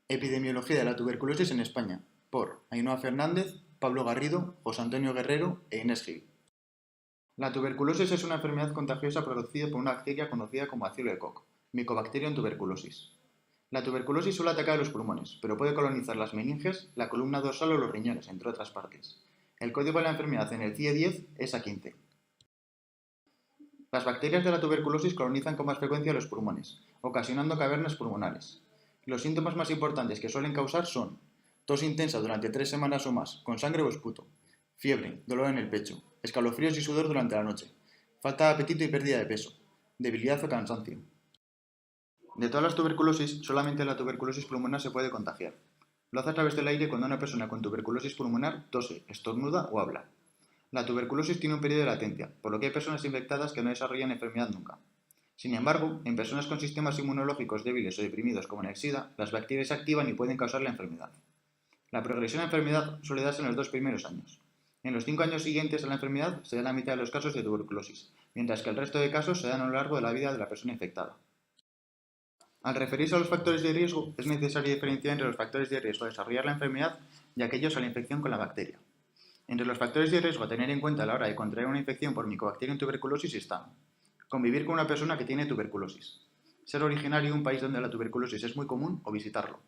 Epidemiología de la tuberculosis en España, por Ainhoa Fernández, Pablo Garrido, José Antonio Guerrero e Inés Gil. La tuberculosis es una enfermedad contagiosa producida por una bacteria conocida como bacilo de Koch, Mycobacterium tuberculosis. La tuberculosis suele atacar a los pulmones, pero puede colonizar las meninges, la columna dorsal o los riñones, entre otras partes. El código de la enfermedad en el CIE-10 es A15. Las bacterias de la tuberculosis colonizan con más frecuencia los pulmones, ocasionando cavernas pulmonares. Los síntomas más importantes que suelen causar son tos intensa durante 3 semanas o más, con sangre o esputo, fiebre, dolor en el pecho, escalofríos y sudor durante la noche, falta de apetito y pérdida de peso, debilidad o cansancio. De todas las tuberculosis, solamente la tuberculosis pulmonar se puede contagiar. Lo hace a través del aire cuando una persona con tuberculosis pulmonar tose, estornuda o habla. La tuberculosis tiene un periodo de latencia, por lo que hay personas infectadas que no desarrollan enfermedad nunca. Sin embargo, en personas con sistemas inmunológicos débiles o deprimidos como en el SIDA, las bacterias se activan y pueden causar la enfermedad. La progresión a la enfermedad suele darse en los 2 primeros años. En los 5 años siguientes a la enfermedad se dan la mitad de los casos de tuberculosis, mientras que el resto de casos se dan a lo largo de la vida de la persona infectada. Al referirse a los factores de riesgo, es necesario diferenciar entre los factores de riesgo a desarrollar la enfermedad y aquellos a la infección con la bacteria. Entre los factores de riesgo a tener en cuenta a la hora de contraer una infección por Mycobacterium tuberculosis están: convivir con una persona que tiene tuberculosis, ser originario de un país donde la tuberculosis es muy común o visitarlo,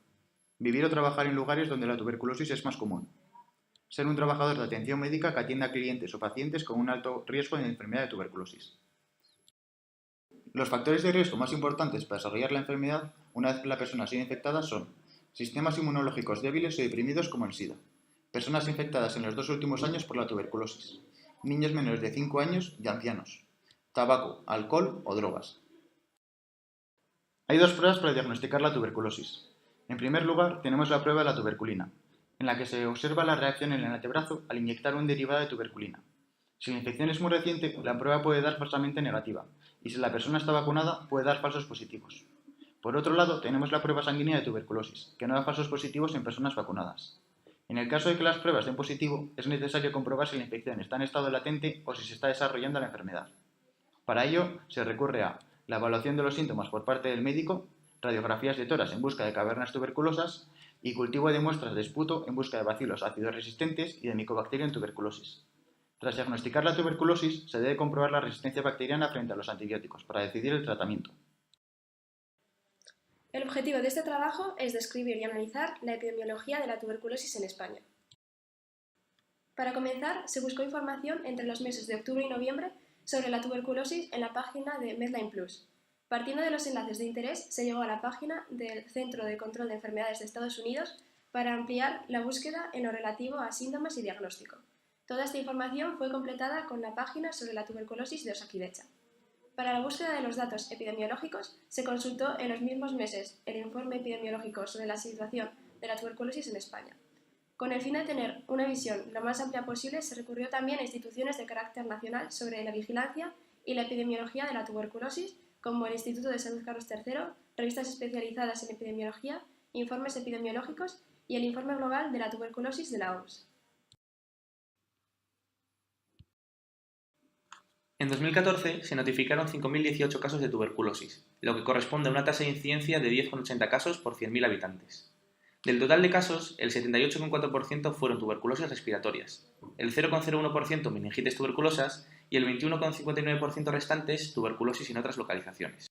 vivir o trabajar en lugares donde la tuberculosis es más común, ser un trabajador de atención médica que atienda a clientes o pacientes con un alto riesgo de enfermedad de tuberculosis. Los factores de riesgo más importantes para desarrollar la enfermedad una vez que la persona ha sido infectada son sistemas inmunológicos débiles o deprimidos como el SIDA, personas infectadas en los 2 últimos años por la tuberculosis, niños menores de 5 años y ancianos, tabaco, alcohol o drogas. Hay 2 pruebas para diagnosticar la tuberculosis. En primer lugar, tenemos la prueba de la tuberculina, en la que se observa la reacción en el antebrazo al inyectar un derivado de tuberculina. Si la infección es muy reciente, la prueba puede dar falsamente negativa, y si la persona está vacunada, puede dar falsos positivos. Por otro lado, tenemos la prueba sanguínea de tuberculosis, que no da falsos positivos en personas vacunadas. En el caso de que las pruebas den positivo, es necesario comprobar si la infección está en estado latente o si se está desarrollando la enfermedad. Para ello, se recurre a la evaluación de los síntomas por parte del médico, radiografías de tórax en busca de cavernas tuberculosas y cultivo de muestras de esputo en busca de bacilos ácidos resistentes y de Mycobacterium tuberculosis. Tras diagnosticar la tuberculosis, se debe comprobar la resistencia bacteriana frente a los antibióticos para decidir el tratamiento. El objetivo de este trabajo es describir y analizar la epidemiología de la tuberculosis en España. Para comenzar, se buscó información entre los meses de octubre y noviembre sobre la tuberculosis en la página de Medline Plus. Partiendo de los enlaces de interés, se llegó a la página del Centro de Control de Enfermedades de Estados Unidos para ampliar la búsqueda en lo relativo a síntomas y diagnóstico. Toda esta información fue completada con la página sobre la tuberculosis de Osakidetza. Para la búsqueda de los datos epidemiológicos, se consultó en los mismos meses el informe epidemiológico sobre la situación de la tuberculosis en España. Con el fin de tener una visión lo más amplia posible, se recurrió también a instituciones de carácter nacional sobre la vigilancia y la epidemiología de la tuberculosis, como el Instituto de Salud Carlos III, revistas especializadas en epidemiología, informes epidemiológicos y el Informe Global de la Tuberculosis de la OMS. En 2014 se notificaron 5.018 casos de tuberculosis, lo que corresponde a una tasa de incidencia de 10,80 casos por 100.000 habitantes. Del total de casos, el 78,4% fueron tuberculosis respiratorias, el 0,01% meningitis tuberculosas y el 21,59% restantes tuberculosis en otras localizaciones.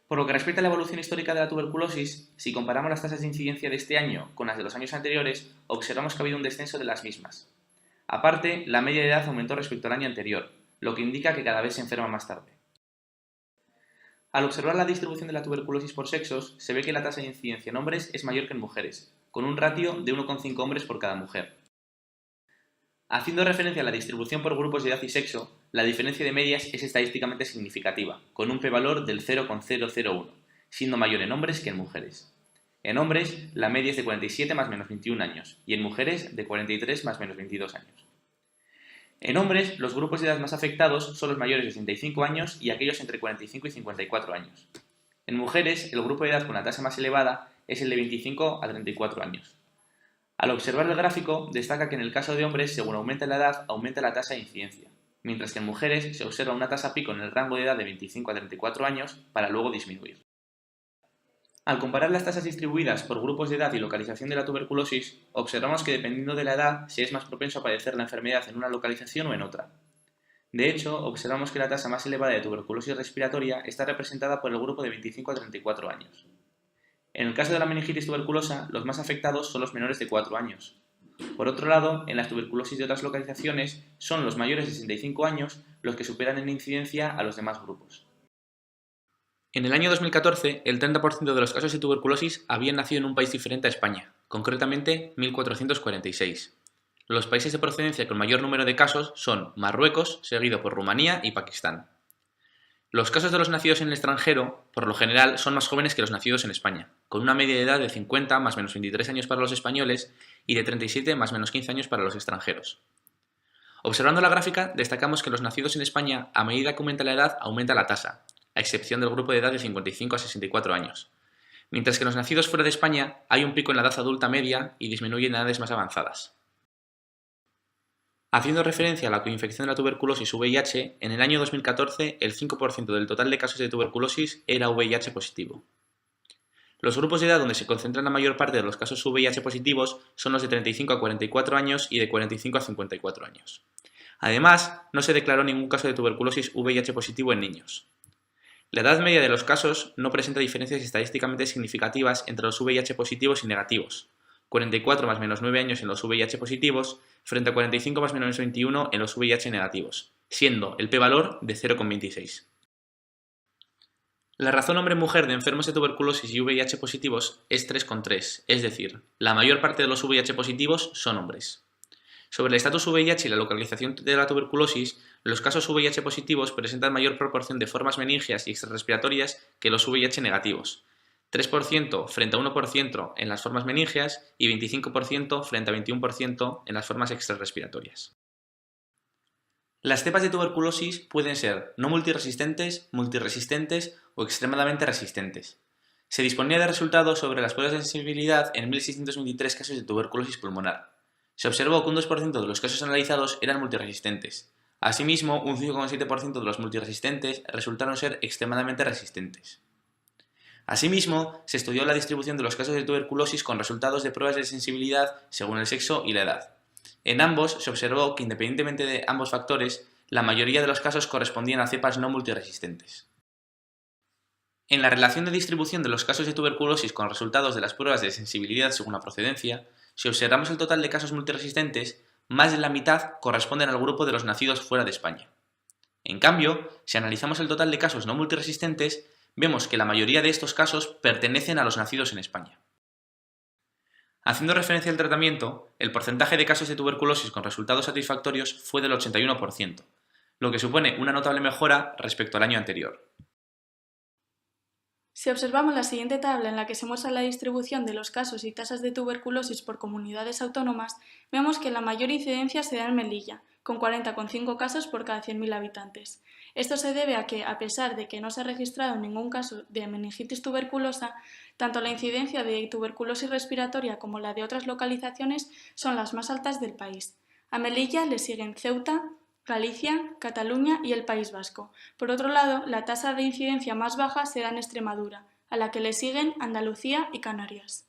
Por lo que respecta a la evolución histórica de la tuberculosis, si comparamos las tasas de incidencia de este año con las de los años anteriores, observamos que ha habido un descenso de las mismas. Aparte, la media de edad aumentó respecto al año anterior, lo que indica que cada vez se enferma más tarde. Al observar la distribución de la tuberculosis por sexos, se ve que la tasa de incidencia en hombres es mayor que en mujeres, con un ratio de 1,5 hombres por cada mujer. Haciendo referencia a la distribución por grupos de edad y sexo, la diferencia de medias es estadísticamente significativa, con un p-valor del 0,001, siendo mayor en hombres que en mujeres. En hombres, la media es de 47 más menos 21 años, y en mujeres de 43 más menos 22 años. En hombres, los grupos de edad más afectados son los mayores de 65 años y aquellos entre 45 y 54 años. En mujeres, el grupo de edad con la tasa más elevada es el de 25 a 34 años. Al observar el gráfico, destaca que en el caso de hombres, según aumenta la edad, aumenta la tasa de incidencia, mientras que en mujeres se observa una tasa pico en el rango de edad de 25 a 34 años para luego disminuir. Al comparar las tasas distribuidas por grupos de edad y localización de la tuberculosis, observamos que dependiendo de la edad se es más propenso a padecer la enfermedad en una localización o en otra. De hecho, observamos que la tasa más elevada de tuberculosis respiratoria está representada por el grupo de 25 a 34 años. En el caso de la meningitis tuberculosa, los más afectados son los menores de 4 años. Por otro lado, en la tuberculosis de otras localizaciones, son los mayores de 65 años los que superan en incidencia a los demás grupos. En el año 2014, el 30% de los casos de tuberculosis habían nacido en un país diferente a España, concretamente 1.446. Los países de procedencia con mayor número de casos son Marruecos, seguido por Rumanía y Pakistán. Los casos de los nacidos en el extranjero, por lo general, son más jóvenes que los nacidos en España, con una media de edad de 50 más menos 23 años para los españoles y de 37 más menos 15 años para los extranjeros. Observando la gráfica, destacamos que los nacidos en España, a medida que aumenta la edad, aumenta la tasa, a excepción del grupo de edad de 55 a 64 años. Mientras que en los nacidos fuera de España hay un pico en la edad adulta media y disminuye en edades más avanzadas. Haciendo referencia a la coinfección de la tuberculosis VIH, en el año 2014 el 5% del total de casos de tuberculosis era VIH positivo. Los grupos de edad donde se concentran la mayor parte de los casos VIH positivos son los de 35 a 44 años y de 45 a 54 años. Además, no se declaró ningún caso de tuberculosis VIH positivo en niños. La edad media de los casos no presenta diferencias estadísticamente significativas entre los VIH positivos y negativos, 44 más menos 9 años en los VIH positivos frente a 45 más menos 21 en los VIH negativos, siendo el p-valor de 0,26. La razón hombre-mujer de enfermos de tuberculosis y VIH positivos es 3,3, es decir, la mayor parte de los VIH positivos son hombres. Sobre el estatus VIH y la localización de la tuberculosis, los casos VIH positivos presentan mayor proporción de formas meníngeas y extrarrespiratorias que los VIH negativos, 3% frente a 1% en las formas meníngeas y 25% frente a 21% en las formas extrarrespiratorias. Las cepas de tuberculosis pueden ser no multiresistentes, multiresistentes o extremadamente resistentes. Se disponía de resultados sobre las pruebas de sensibilidad en 1.623 casos de tuberculosis pulmonar. Se observó que un 2% de los casos analizados eran multiresistentes. Asimismo, un 5,7% de los multiresistentes resultaron ser extremadamente resistentes. Asimismo, se estudió la distribución de los casos de tuberculosis con resultados de pruebas de sensibilidad según el sexo y la edad. En ambos se observó que, independientemente de ambos factores, la mayoría de los casos correspondían a cepas no multiresistentes. En la relación de distribución de los casos de tuberculosis con resultados de las pruebas de sensibilidad según la procedencia, si observamos el total de casos multiresistentes, más de la mitad corresponden al grupo de los nacidos fuera de España. En cambio, si analizamos el total de casos no multiresistentes, vemos que la mayoría de estos casos pertenecen a los nacidos en España. Haciendo referencia al tratamiento, el porcentaje de casos de tuberculosis con resultados satisfactorios fue del 81%, lo que supone una notable mejora respecto al año anterior. Si observamos la siguiente tabla en la que se muestra la distribución de los casos y tasas de tuberculosis por comunidades autónomas, vemos que la mayor incidencia se da en Melilla, con 40,5 casos por cada 100.000 habitantes. Esto se debe a que, a pesar de que no se ha registrado ningún caso de meningitis tuberculosa, tanto la incidencia de tuberculosis respiratoria como la de otras localizaciones son las más altas del país. A Melilla le siguen Ceuta, Galicia, Cataluña y el País Vasco. Por otro lado, la tasa de incidencia más baja se da en Extremadura, a la que le siguen Andalucía y Canarias.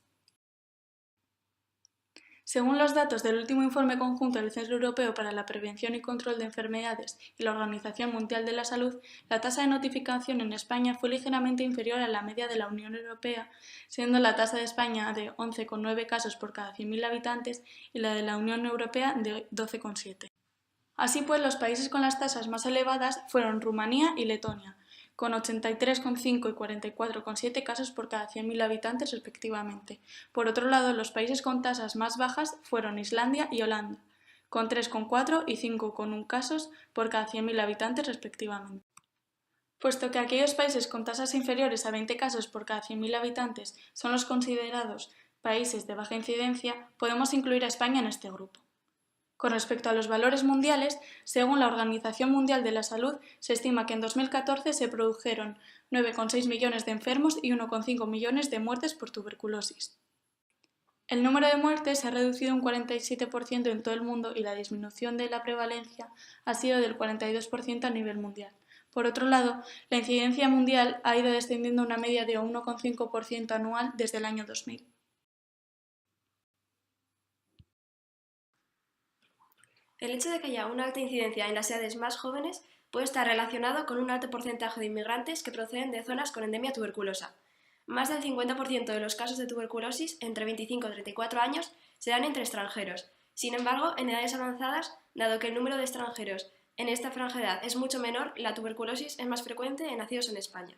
Según los datos del último informe conjunto del Centro Europeo para la Prevención y Control de Enfermedades y la Organización Mundial de la Salud, la tasa de notificación en España fue ligeramente inferior a la media de la Unión Europea, siendo la tasa de España de 11,9 casos por cada 100.000 habitantes y la de la Unión Europea de 12,7. Así pues, los países con las tasas más elevadas fueron Rumanía y Letonia, con 83,5 y 44,7 casos por cada 100.000 habitantes respectivamente. Por otro lado, los países con tasas más bajas fueron Islandia y Holanda, con 3,4 y 5,1 casos por cada 100.000 habitantes respectivamente. Puesto que aquellos países con tasas inferiores a 20 casos por cada 100.000 habitantes son los considerados países de baja incidencia, podemos incluir a España en este grupo. Con respecto a los valores mundiales, según la Organización Mundial de la Salud, se estima que en 2014 se produjeron 9,6 millones de enfermos y 1,5 millones de muertes por tuberculosis. El número de muertes se ha reducido un 47% en todo el mundo y la disminución de la prevalencia ha sido del 42% a nivel mundial. Por otro lado, la incidencia mundial ha ido descendiendo a una media de 1,5% anual desde el año 2000. El hecho de que haya una alta incidencia en las edades más jóvenes puede estar relacionado con un alto porcentaje de inmigrantes que proceden de zonas con endemia tuberculosa. Más del 50% de los casos de tuberculosis entre 25 y 34 años se dan entre extranjeros. Sin embargo, en edades avanzadas, dado que el número de extranjeros en esta franja de edad es mucho menor, la tuberculosis es más frecuente en nacidos en España.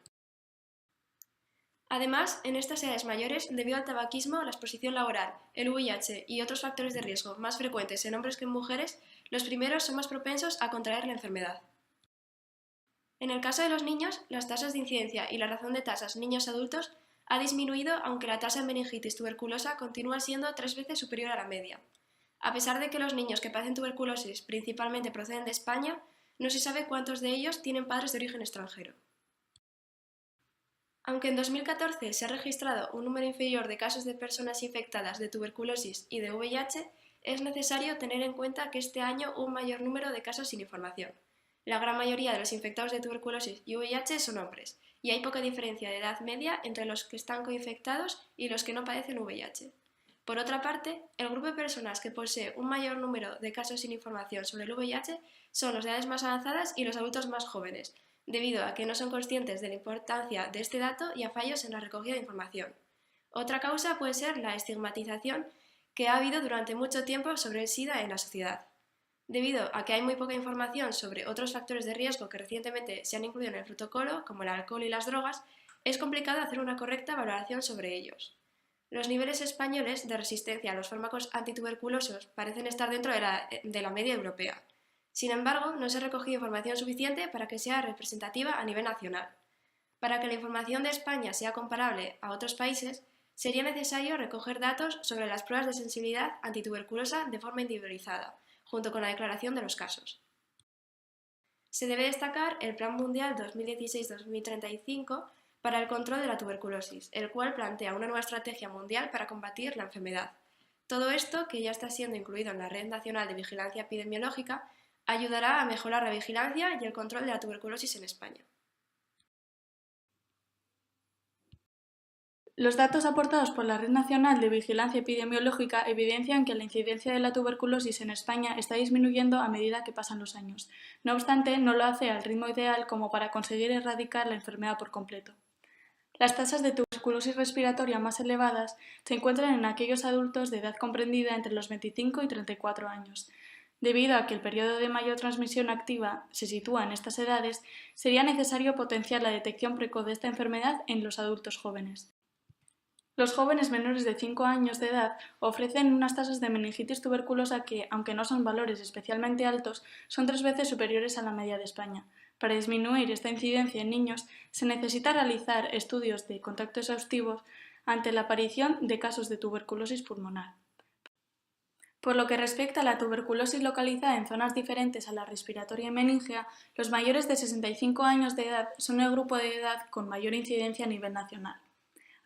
Además, en estas edades mayores, debido al tabaquismo, la exposición laboral, el VIH y otros factores de riesgo más frecuentes en hombres que en mujeres, los primeros son más propensos a contraer la enfermedad. En el caso de los niños, las tasas de incidencia y la razón de tasas niños-adultos ha disminuido, aunque la tasa de meningitis tuberculosa continúa siendo 3 veces superior a la media. A pesar de que los niños que padecen tuberculosis principalmente proceden de España, no se sabe cuántos de ellos tienen padres de origen extranjero. Aunque en 2014 se ha registrado un número inferior de casos de personas infectadas de tuberculosis y de VIH, es necesario tener en cuenta que este año hubo un mayor número de casos sin información. La gran mayoría de los infectados de tuberculosis y VIH son hombres, y hay poca diferencia de edad media entre los que están coinfectados y los que no padecen VIH. Por otra parte, el grupo de personas que posee un mayor número de casos sin información sobre el VIH son los de edades más avanzadas y los adultos más jóvenes, debido a que no son conscientes de la importancia de este dato y a fallos en la recogida de información. Otra causa puede ser la estigmatización que ha habido durante mucho tiempo sobre el SIDA en la sociedad. Debido a que hay muy poca información sobre otros factores de riesgo que recientemente se han incluido en el protocolo, como el alcohol y las drogas, es complicado hacer una correcta valoración sobre ellos. Los niveles españoles de resistencia a los fármacos antituberculosos parecen estar dentro de la media europea. Sin embargo, no se ha recogido información suficiente para que sea representativa a nivel nacional. Para que la información de España sea comparable a otros países, sería necesario recoger datos sobre las pruebas de sensibilidad antituberculosa de forma individualizada, junto con la declaración de los casos. Se debe destacar el Plan Mundial 2016-2035 para el control de la tuberculosis, el cual plantea una nueva estrategia mundial para combatir la enfermedad. Todo esto, que ya está siendo incluido en la Red Nacional de Vigilancia Epidemiológica, ayudará a mejorar la vigilancia y el control de la tuberculosis en España. Los datos aportados por la Red Nacional de Vigilancia Epidemiológica evidencian que la incidencia de la tuberculosis en España está disminuyendo a medida que pasan los años. No obstante, no lo hace al ritmo ideal como para conseguir erradicar la enfermedad por completo. Las tasas de tuberculosis respiratoria más elevadas se encuentran en aquellos adultos de edad comprendida entre los 25 y 34 años. Debido a que el periodo de mayor transmisión activa se sitúa en estas edades, sería necesario potenciar la detección precoz de esta enfermedad en los adultos jóvenes. Los jóvenes menores de 5 años de edad ofrecen unas tasas de meningitis tuberculosa que, aunque no son valores especialmente altos, son 3 veces superiores a la media de España. Para disminuir esta incidencia en niños, se necesita realizar estudios de contacto exhaustivos ante la aparición de casos de tuberculosis pulmonar. Por lo que respecta a la tuberculosis localizada en zonas diferentes a la respiratoria y meningea, los mayores de 65 años de edad son el grupo de edad con mayor incidencia a nivel nacional.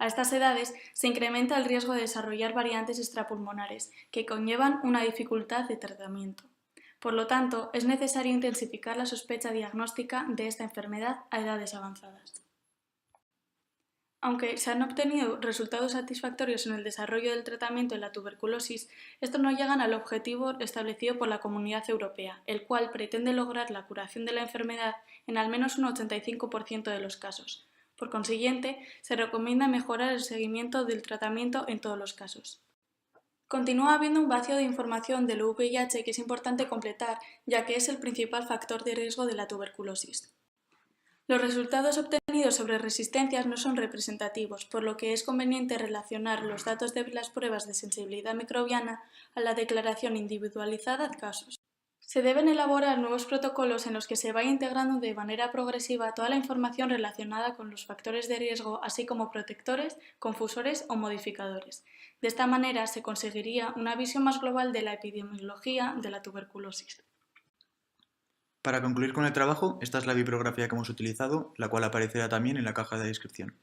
A estas edades se incrementa el riesgo de desarrollar variantes extrapulmonares, que conllevan una dificultad de tratamiento. Por lo tanto, es necesario intensificar la sospecha diagnóstica de esta enfermedad a edades avanzadas. Aunque se han obtenido resultados satisfactorios en el desarrollo del tratamiento de la tuberculosis, estos no llegan al objetivo establecido por la Comunidad Europea, el cual pretende lograr la curación de la enfermedad en al menos un 85% de los casos. Por consiguiente, se recomienda mejorar el seguimiento del tratamiento en todos los casos. Continúa habiendo un vacío de información del VIH que es importante completar, ya que es el principal factor de riesgo de la tuberculosis. Los resultados obtenidos sobre resistencias no son representativos, por lo que es conveniente relacionar los datos de las pruebas de sensibilidad microbiana a la declaración individualizada de casos. Se deben elaborar nuevos protocolos en los que se vaya integrando de manera progresiva toda la información relacionada con los factores de riesgo, así como protectores, confusores o modificadores. De esta manera se conseguiría una visión más global de la epidemiología de la tuberculosis. Para concluir con el trabajo, esta es la bibliografía que hemos utilizado, la cual aparecerá también en la caja de descripción.